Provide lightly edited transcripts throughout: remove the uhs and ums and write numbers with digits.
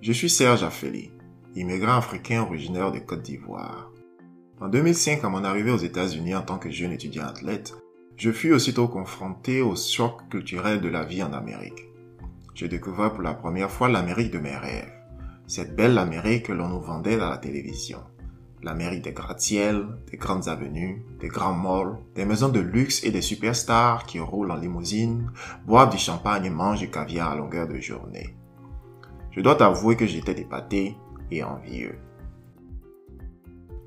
Je suis Serge Affeli, immigrant africain originaire de Côte d'Ivoire. En 2005, à mon arrivée aux États-Unis en tant que jeune étudiant athlète, je fus aussitôt confronté au choc culturel de la vie en Amérique. J'ai découvert pour la première fois l'Amérique de mes rêves, cette belle Amérique que l'on nous vendait à la télévision. L'Amérique des gratte-ciels, des grandes avenues, des grands malls, des maisons de luxe et des superstars qui roulent en limousine, boivent du champagne et mangent du caviar à longueur de journée. Je dois t'avouer que j'étais épaté et envieux.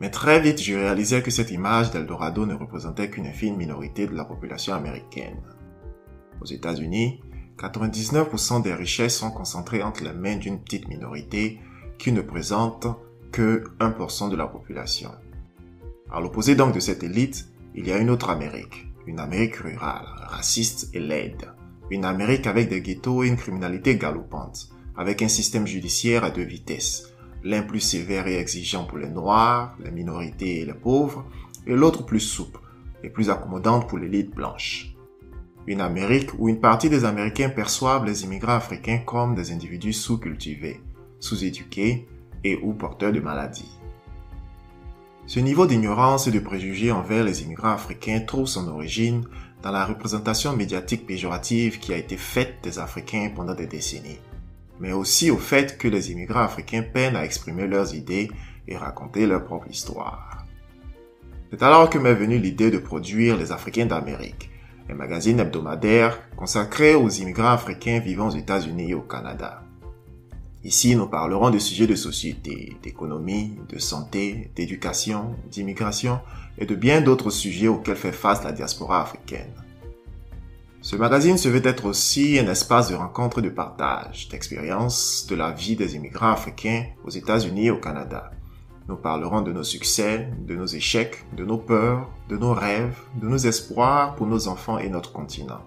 Mais très vite, je réalisais que cette image d'Eldorado ne représentait qu'une infime minorité de la population américaine. Aux États-Unis, 99% des richesses sont concentrées entre les mains d'une petite minorité qui ne présente que 1% de la population. À l'opposé donc de cette élite, il y a une autre Amérique, une Amérique rurale, raciste et laide. Une Amérique avec des ghettos et une criminalité galopante, avec un système judiciaire à deux vitesses, l'un plus sévère et exigeant pour les noirs, les minorités et les pauvres, et l'autre plus souple et plus accommodante pour l'élite blanche. Une Amérique où une partie des Américains perçoivent les immigrants africains comme des individus sous-cultivés, sous-éduqués et ou porteurs de maladies. Ce niveau d'ignorance et de préjugés envers les immigrants africains trouve son origine dans la représentation médiatique péjorative qui a été faite des Africains pendant des décennies, mais aussi au fait que les immigrants africains peinent à exprimer leurs idées et raconter leur propre histoire. C'est alors que m'est venue l'idée de produire Les Africains d'Amérique, un magazine hebdomadaire consacré aux immigrants africains vivant aux États-Unis et au Canada. Ici, nous parlerons de sujets de société, d'économie, de santé, d'éducation, d'immigration et de bien d'autres sujets auxquels fait face la diaspora africaine. Ce magazine se veut être aussi un espace de rencontre et de partage, d'expériences de la vie des immigrants africains aux États-Unis et au Canada. Nous parlerons de nos succès, de nos échecs, de nos peurs, de nos rêves, de nos espoirs pour nos enfants et notre continent.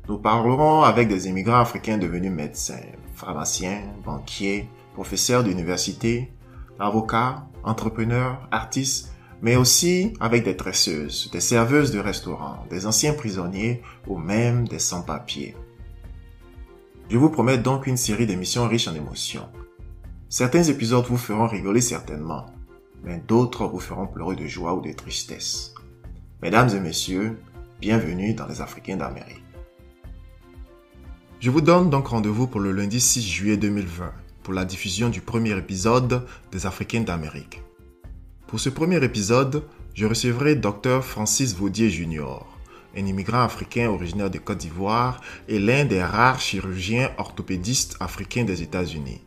Nous parlerons avec des immigrants africains devenus médecins, pharmaciens, banquiers, professeurs d'université, avocats, entrepreneurs, artistes, mais aussi avec des tresseuses, des serveuses de restaurants, des anciens prisonniers ou même des sans-papiers. Je vous promets donc une série d'émissions riches en émotions. Certains épisodes vous feront rigoler certainement, mais d'autres vous feront pleurer de joie ou de tristesse. Mesdames et messieurs, bienvenue dans Les Africains d'Amérique. Je vous donne donc rendez-vous pour le lundi 6 juillet 2020 pour la diffusion du premier épisode des Africains d'Amérique. Pour ce premier épisode, je recevrai Dr Francis Vaudier Jr., un immigrant africain originaire de Côte d'Ivoire et l'un des rares chirurgiens orthopédistes africains des États-Unis.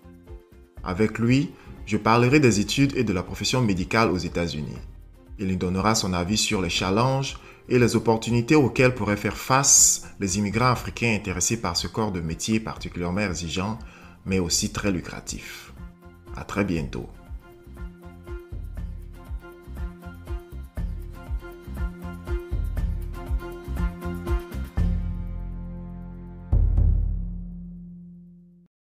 Avec lui, je parlerai des études et de la profession médicale aux États-Unis. Il nous donnera son avis sur les challenges et les opportunités auxquelles pourraient faire face les immigrants africains intéressés par ce corps de métier particulièrement exigeant, mais aussi très lucratif. À très bientôt.